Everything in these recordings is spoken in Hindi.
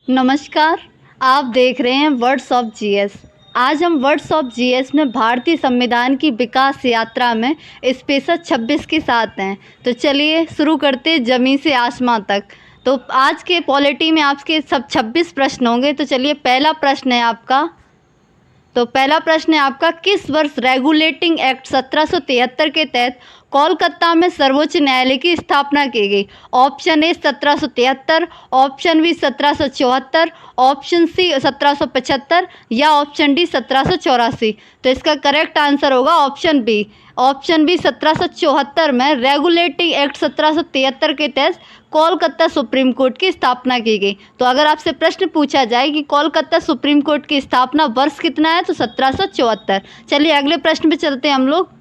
नमस्कार। आप देख रहे हैं वर्ड्स ऑफ जीएस। आज हम वर्ड्स ऑफ जीएस में भारतीय संविधान की विकास यात्रा में स्पेशल 26 के साथ हैं। तो चलिए शुरू करते हैं ज़मीन से आसमां तक। तो आज के पॉलिटी में आपके सब 26 प्रश्न होंगे। तो चलिए पहला प्रश्न है आपका। किस वर्ष रेगुलेटिंग एक्ट 1773 के तहत कोलकाता में सर्वोच्च न्यायालय की स्थापना की गई? Option A 1773, option B 1774, option C 1775 या ऑप्शन डी 1784। तो इसका करेक्ट आंसर होगा ऑप्शन बी। 1774 में रेगुलेटिंग एक्ट 1773 के तहत कोलकाता सुप्रीम कोर्ट की स्थापना की गई। तो अगर आपसे प्रश्न पूछा जाए कि कोलकाता सुप्रीम कोर्ट की स्थापना वर्ष कितना है, तो 1774। चलिए अगले प्रश्न पे चलते हैं हम लोग।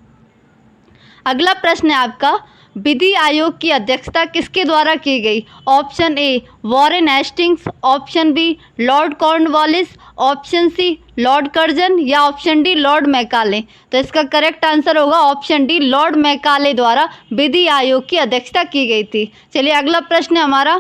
अगला प्रश्न है आपका, विधि आयोग की अध्यक्षता किसके द्वारा की गई? Option A Warren Hastings, option B Lord Cornwallis, option C Lord Curzon या ऑप्शन डी लॉर्ड मैकाले। तो इसका करेक्ट आंसर होगा ऑप्शन डी, लॉर्ड मैकाले द्वारा विधि आयोग की अध्यक्षता की गई थी। चलिए अगला प्रश्न है हमारा,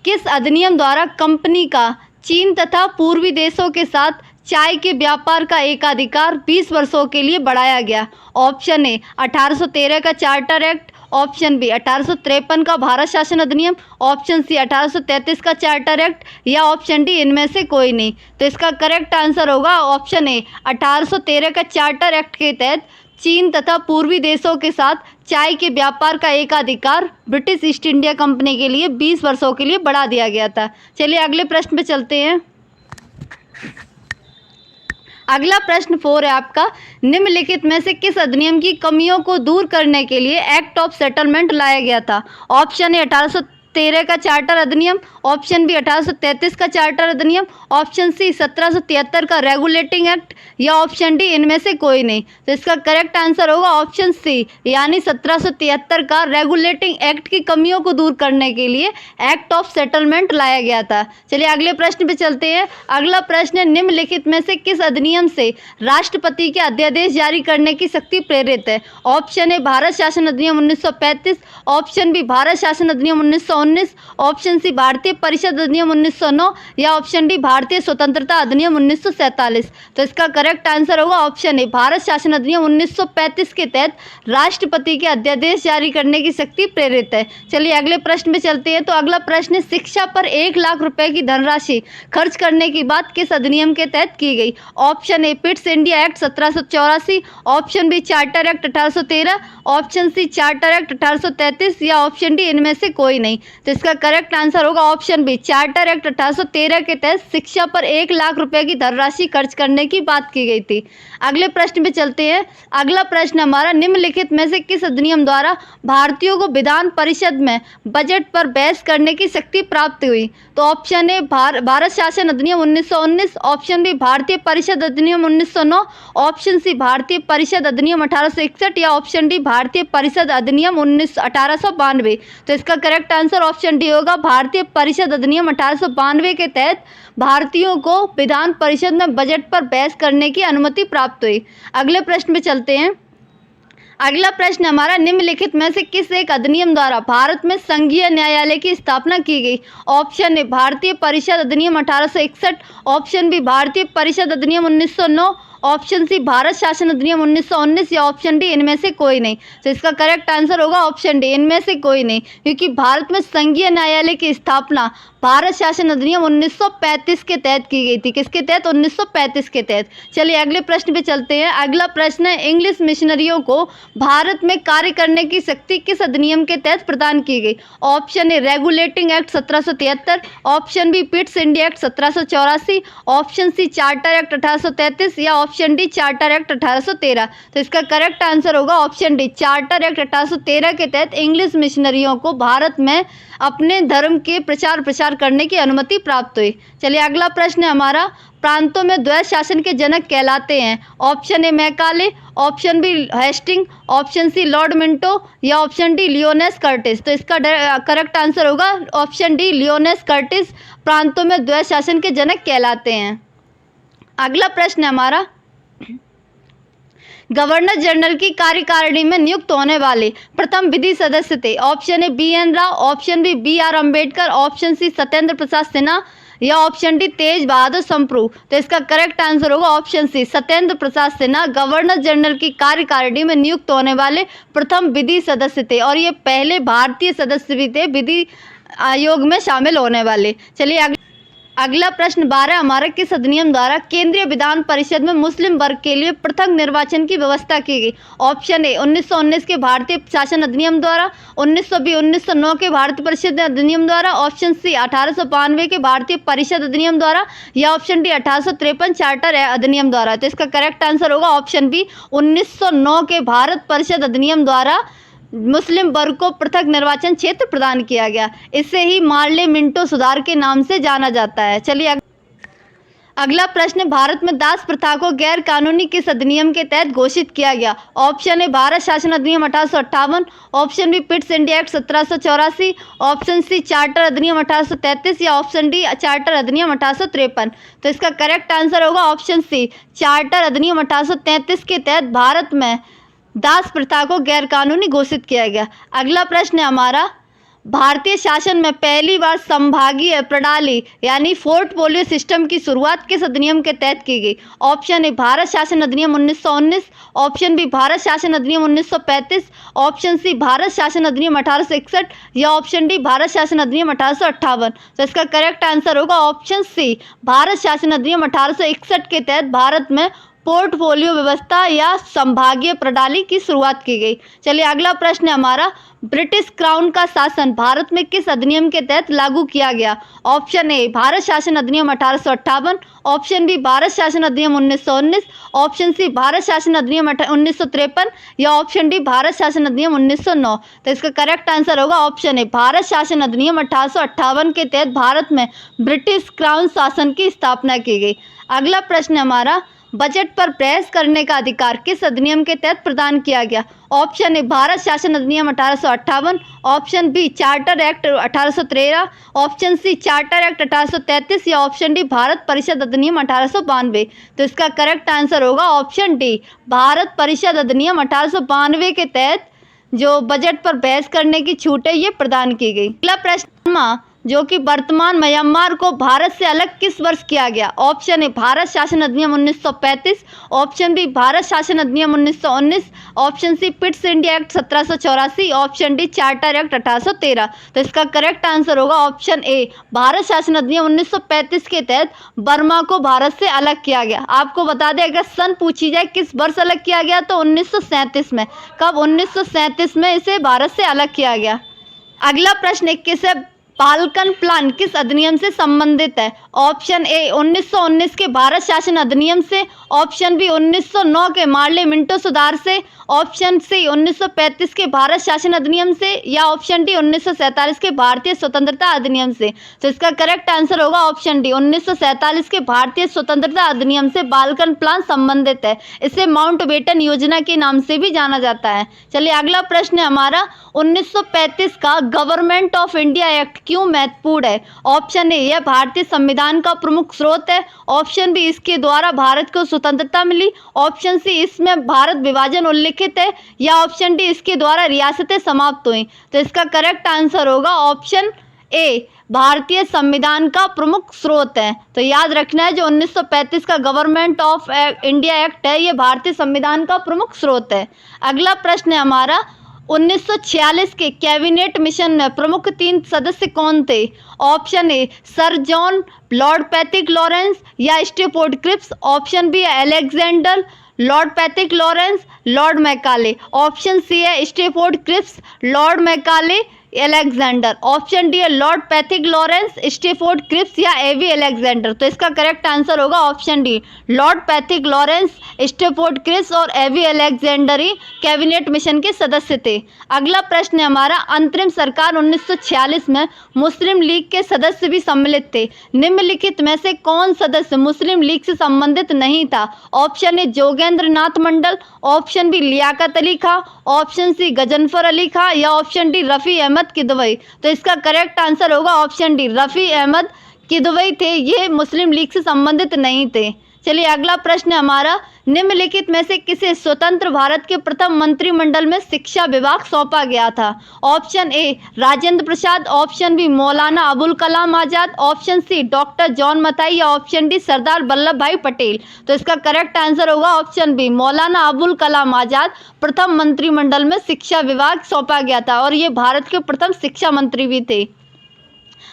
किस अधिनियम द्वारा कंपनी का चीन तथा पूर्वी देशों के साथ चाय के व्यापार का एकाधिकार 20 वर्षों के लिए बढ़ाया गया? ऑप्शन ए 1813 का चार्टर एक्ट, ऑप्शन बी 1853 का भारत शासन अधिनियम, ऑप्शन सी 1833 का चार्टर एक्ट या ऑप्शन डी इनमें से कोई नहीं। तो इसका करेक्ट आंसर होगा ऑप्शन ए 1813 का चार्टर एक्ट के तहत चीन तथा पूर्वी देशों के साथ चाय के व्यापार का एकाधिकार ब्रिटिश ईस्ट इंडिया कंपनी के लिए 20 वर्षों के लिए बढ़ा दिया गया था। चलिए अगले प्रश्न पे चलते हैं। अगला प्रश्न 4 है आपका, निम्नलिखित में से किस अधिनियम की कमियों को दूर करने के लिए एक्ट ऑफ सेटलमेंट लाया गया था? ऑप्शन ए 1813 का चार्टर अधिनियम, ऑप्शन बी 1833 का चार्टर अधिनियम, ऑप्शन सी 1773 का रेगुलेटिंग एक्ट या ऑप्शन डी इनमें से कोई नहीं। तो इसका करेक्ट आंसर होगा ऑप्शन सी, यानी 1773 का रेगुलेटिंग एक्ट की कमियों को दूर करने के लिए एक्ट ऑफ सेटलमेंट लाया गया था। चलिए अगले प्रश्न पे चलते हैं। अगला प्रश्न है, निम्नलिखित में से किस अधिनियम से राष्ट्रपति के अध्यादेश जारी करने की शक्ति प्रेरित है? ऑप्शन ए भारत शासन अधिनियम 1935, ऑप्शन बी भारत शासन अधिनियम 1919, ऑप्शन सी भारतीय परिषद अधिनियम 1909 या ऑप्शन डी भारतीय स्वतंत्रता अधिनियम 1947। तो इसका करेक्ट आंसर होगा ऑप्शन ए भारत शासन अधिनियम 1935 के तहत राष्ट्रपति के अध्यादेश जारी करने की शक्ति प्रेरित है। चलिए अगले प्रश्न पे चलते हैं। तो अगला प्रश्न है, शिक्षा पर 1 लाख रुपए की धनराशि खर्च करने की बात किस अधिनियम के तहत की गई? Option A Pitt's India Act 1784, option B Charter Act 1813, option C Charter Act 1833 या ऑप्शन डी इनमें से कोई नहीं। तो इसका करेक्ट आंसर होगा ऑप्शन बी, चार्टर एक्ट 1813 के तहत शिक्षा पर 1 लाख रुपए की धनराशि खर्च करने की बात की गई थी। अगले प्रश्न पे चलते हैं। अगला प्रश्न हमारा, निम्नलिखित में से किस अधिनियम द्वारा भारतीयों को विधान परिषद में बजट पर बहस करने की शक्ति प्राप्त हुई? तो ऑप्शन ए भारत शासन अधिनियम 1919, ऑप्शन बी भारतीय परिषद अधिनियम 1909, ऑप्शन सी भारतीय परिषद अधिनियम 1861 या ऑप्शन डी भारतीय परिषद अधिनियम 1892। तो इसका करेक्ट आंसर ऑप्शन डी होगा, भारतीय परिषद अधिनियम 1892 के तहत भारतीयों को विधान परिषद में बजट पर बहस करने की अनुमति प्राप्त हुई। अगले प्रश्न पे चलते हैं। अगला प्रश्न हमारा, निम्नलिखित में से किस एक अधिनियम द्वारा भारत में संघीय न्यायालय की स्थापना की गई? ऑप्शन ए भारतीय परिषद अधिनियम 1861, ऑप्शन बी भारतीय परिषद अधिनियम 1909, ऑप्शन सी भारत शासन अधिनियम 1919 या ऑप्शन डी इनमें से कोई नहीं। तो इसका करेक्ट आंसर होगा ऑप्शन डी, इनमें से कोई नहीं, क्योंकि भारत में संघीय न्यायालय की स्थापना भारत शासन अधिनियम 1935 के तहत की गई थी। किसके तहत? 1935 के तहत। चलिए अगले प्रश्न पे चलते हैं। अगला प्रश्न है, इंग्लिश मिशनरियों को भारत में कार्य करने की शक्ति किस अधिनियम के तहत प्रदान की गई? Option A Regulating Act 1773, option B Pitt's India Act 1784, option C Charter Act 1833 या ऑप्शन डी चार्टर एक्ट 1813। तो इसका करेक्ट आंसर होगा ऑप्शन डी, चार्टर एक्ट 1813 के तहत इंग्लिश मिशनरियों को भारत में अपने धर्म के प्रचार प्रसार करने की अनुमति प्राप्त हुई। चलिए अगला प्रश्न है हमारा, प्रांतों में द्वैत शासन के जनक कहलाते हैं? Option A Macaulay, option B Hasting, option C Lord Minto या ऑप्शन डी लियोनेस कर्टिस। तो इसका करेक्ट आंसर होगा ऑप्शन डी, लियोनेस कर्टिस प्रांतों में द्वैत शासन के जनक कहलाते हैं। अगला प्रश्न है हमारा, गवर्नर जनरल की कार्यकारिणी में नियुक्त होने वाले प्रथम विधि सदस्य थे? Option A B N Rao, option B B R Ambedkar, option C Satyendra Prasad Sinha या ऑप्शन डी तेज बहादुर संप्रू। तो इसका करेक्ट आंसर होगा option C Satyendra Prasad Sinha governor general की कार्यकारिणी में नियुक्त होने वाले प्रथम विधि सदस्य थे और ये पहले भारतीय सदस्य भी थे विधि आयोग में शामिल होने वाले। चलिए अगला प्रश्न 12 हमारा, किस अधिनियम द्वारा केंद्रीय विधान परिषद में मुस्लिम वर्ग के लिए पृथक निर्वाचन की व्यवस्था की गई? ऑप्शन ए 1919 के भारतीय शासन अधिनियम द्वारा, 1909 के भारतीय परिषद अधिनियम द्वारा, ऑप्शन सी 1892 के भारतीय परिषद अधिनियम द्वारा या ऑप्शन डी 1853 चार्टर अधिनियम द्वारा। तो इसका करेक्ट आंसर होगा ऑप्शन बी 1909 के भारत परिषद अधिनियम द्वारा मुस्लिम वर्ग को पृथक निर्वाचन क्षेत्र प्रदान किया गया। इसे ही मार्ले मिंटो सुधार के नाम से जाना जाता है। चलिए अगला प्रश्न, भारत में दास प्रथा को गैर कानूनी किस अधिनियम के तहत घोषित किया गया? ऑप्शन ए भारत शासन अधिनियम 1858, option B Pitt's India Act 1784, option C Charter अधिनियम 1833 या ऑप्शन डी चार्टर अधिनियम 1853। तो इसका करेक्ट आंसर होगा ऑप्शन सी चार्टर अधिनियम 1833 के तहत भारत में दास प्रथा को गैरकानूनी घोषित किया गया। अगला प्रश्न है हमारा, भारतीय शासन में पहली बार संभागीय प्रणाली यानी पोर्टफोलियो सिस्टम की शुरुआत किस अधिनियम के तहत की गई? ऑप्शन ए भारत शासन अधिनियम 1919, ऑप्शन बी भारत शासन अधिनियम 1935, ऑप्शन सी भारत शासन अधिनियम 1861 या ऑप्शन डी भारत शासन अधिनियम 1858। तो इसका करेक्ट आंसर होगा ऑप्शन सी भारत शासन अधिनियम 1861 के तहत भारत में पोर्टफोलियो व्यवस्था या संभागीय प्रणाली की शुरुआत की गई। चलिए अगला प्रश्न है हमारा, ब्रिटिश क्राउन का शासन भारत में किस अधिनियम के तहत लागू किया गया? ऑप्शन ए भारत शासन अधिनियम 1858, ऑप्शन बी भारत शासन अधिनियम 1919, ऑप्शन सी भारत शासन अधिनियम 1953 या ऑप्शन डी भारत शासन अधिनियम 1909। तो इसका करेक्ट आंसर होगा ऑप्शन ए भारत शासन अधिनियम 1858 के तहत भारत में ब्रिटिश क्राउन शासन की स्थापना की गई। अगला प्रश्न हमारा, बजट पर बहस करने का अधिकार किस अधिनियम के तहत प्रदान किया गया? ऑप्शन ए भारत शासन अधिनियम 1858, option B Charter Act 1813, option C Charter Act 1833 या ऑप्शन डी भारत परिषद अधिनियम 1892। तो इसका करेक्ट आंसर होगा ऑप्शन डी भारत परिषद अधिनियम 1892 के तहत जो बजट पर बहस करने की छूट है ये प्रदान की गई। अगला प्रश्न, जो कि वर्तमान म्यांमार को भारत से अलग किस वर्ष किया गया? ऑप्शन ए भारत शासन अधिनियम 1935, ऑप्शन बी भारत शासन अधिनियम 1919, option C Pitt's India Act 1784, option D Charter Act 1813। तो इसका करेक्ट आंसर होगा ऑप्शन ए भारत शासन अधिनियम 1935 के तहत बर्मा को भारत से अलग किया गया। आपको बता दें, अगर सन पूछी जाए किस वर्ष अलग किया गया तो 1937 में। कब? 1937 में इसे भारत से अलग किया गया। अगला प्रश्न 21 है, फाल्कन प्लान किस अधिनियम से संबंधित है? ऑप्शन ए 1919 के भारत शासन अधिनियम से, ऑप्शन बी 1909 के मार्ले मिंटो सुधार से, ऑप्शन सी 1935 के भारत शासन अधिनियम से या ऑप्शन डी 1947 के भारतीय स्वतंत्रता अधिनियम से। तो इसका करेक्ट आंसर होगा ऑप्शन डी 1947 के भारतीय स्वतंत्रता अधिनियम से फाल्कन प्लान संबंधित है। इसे माउंटबेटन योजना के नाम से भी जाना जाता है। चलिए अगला प्रश्न है हमारा, 1935 का गवर्नमेंट ऑफ इंडिया एक्ट क्यों महत्वपूर्ण है? ऑप्शन ए यह भारतीय संविधान का प्रमुख स्रोत है, ऑप्शन बी इसके द्वारा भारत को स्वतंत्रता मिली, ऑप्शन सी इसमें भारत विभाजन उल्लिखित है या ऑप्शन डी इसके द्वारा रियासतें समाप्त हुई। तो इसका करेक्ट आंसर होगा ऑप्शन ए भारतीय संविधान का प्रमुख स्रोत है। तो याद रखना है, जो 1935 का गवर्नमेंट ऑफ इंडिया एक्ट है ये भारतीय संविधान का प्रमुख स्रोत है। अगला प्रश्न है हमारा, 1946 के कैबिनेट मिशन में प्रमुख 3 सदस्य कौन थे? Option A sir John, Lord Patrick Lawrence या Stafford Cripps, option B Alexander, Lord Patrick Lawrence, Lord Macaulay, option C है Stafford Cripps, Lord Macaulay, Alexander, option D है Lord Patrick Lawrence, Stafford Cripps या एवी एलेक्जेंडर। तो इसका करेक्ट आंसर होगा option D Lord Patrick Lawrence, Stafford Cripps और एवी एलेक्जेंडर ही कैबिनेट मिशन के सदस्य थे। अगला प्रश्न है हमारा, अंतरिम सरकार 1946 में मुस्लिम लीग के सदस्य भी सम्मिलित थे। निम्नलिखित में से कौन सदस्य मुस्लिम लीग से संबंधित नहीं था? Option A Jogendra Nath Mandal, option B Liaquat Ali Khan, option C Ghazanfar Ali Khan या ऑप्शन डी रफ़ी अहमद किदवई। तो इसका करेक्ट आंसर होगा ऑप्शन डी रफ़ी अहमद किदवई थे, ये मुस्लिम लीग से संबंधित नहीं थे। चलिए अगला प्रश्न है हमारा, निम्नलिखित में से किसे स्वतंत्र भारत के प्रथम मंत्रिमंडल में शिक्षा विभाग सौंपा गया था? Option A Rajendra Prasad, option B Maulana Abul Kalam Azad, option C doctor John Mathai या ऑप्शन डी सरदार वल्लभ भाई पटेल। तो इसका करेक्ट आंसर होगा ऑप्शन बी मौलाना अबुल कलाम आजाद प्रथम मंत्रिमंडल में शिक्षा विभाग सौंपा गया था और ये भारत के प्रथम शिक्षा मंत्री भी थे।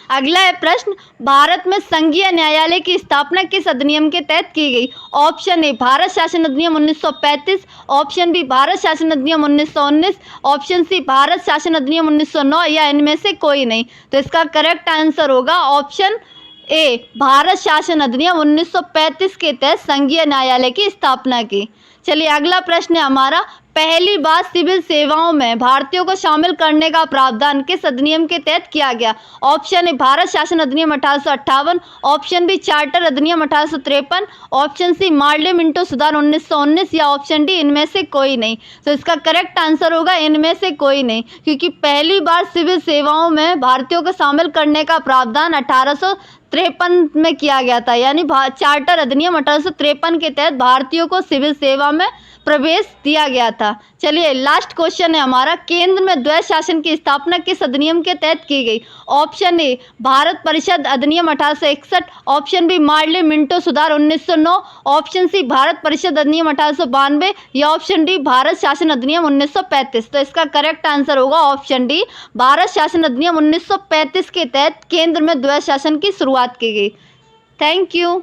अगला है प्रश्न, भारत में संघीय न्यायालय की स्थापना किस अधिनियम के तहत की गई? ऑप्शन ए भारत शासन अधिनियम 1935, ऑप्शन बी भारत शासन अधिनियम 1919, ऑप्शन सी भारत शासन अधिनियम 1909 या इनमें से कोई नहीं। तो इसका करेक्ट आंसर होगा ऑप्शन ए भारत शासन अधिनियम 1935 के तहत संघीय न्यायालय की स्थापना की। चलिए अगला प्रश्न है हमारा, पहली बार सिविल सेवाओं में भारतीयों को शामिल करने का प्रावधान किस अधिनियम के तहत किया गया? ऑप्शन ए भारत शासन अधिनियम 1858, ऑप्शन बी चार्टर अधिनियम 1853, ऑप्शन सी मार्ले मिंटो सुधार 1919 या ऑप्शन डी इनमें से कोई नहीं। तो इसका करेक्ट आंसर होगा इनमें से कोई नहीं, क्योंकि पहली बार सिविल सेवाओं में भारतीयों को शामिल करने का प्रावधान 1853 में किया गया था, यानी चार्टर अधिनियम 1853 के तहत भारतीयों को सिविल सेवा में प्रवेश दिया गया था। चलिए लास्ट क्वेश्चन है हमारा, केंद्र में द्वैध शासन की स्थापना किस अधिनियम के तहत की गई? ऑप्शन ए भारत परिषद अधिनियम 1861, ऑप्शन बी मार्ले मिंटो सुधार 1909, ऑप्शन सी भारत परिषद अधिनियम 1892 या ऑप्शन डी भारत शासन अधिनियम 1935। तो इसका करेक्ट आंसर होगा ऑप्शन डी भारत शासन अधिनियम 1935 के तहत केंद्र में द्वैध शासन की शुरुआत की गई। Thank you.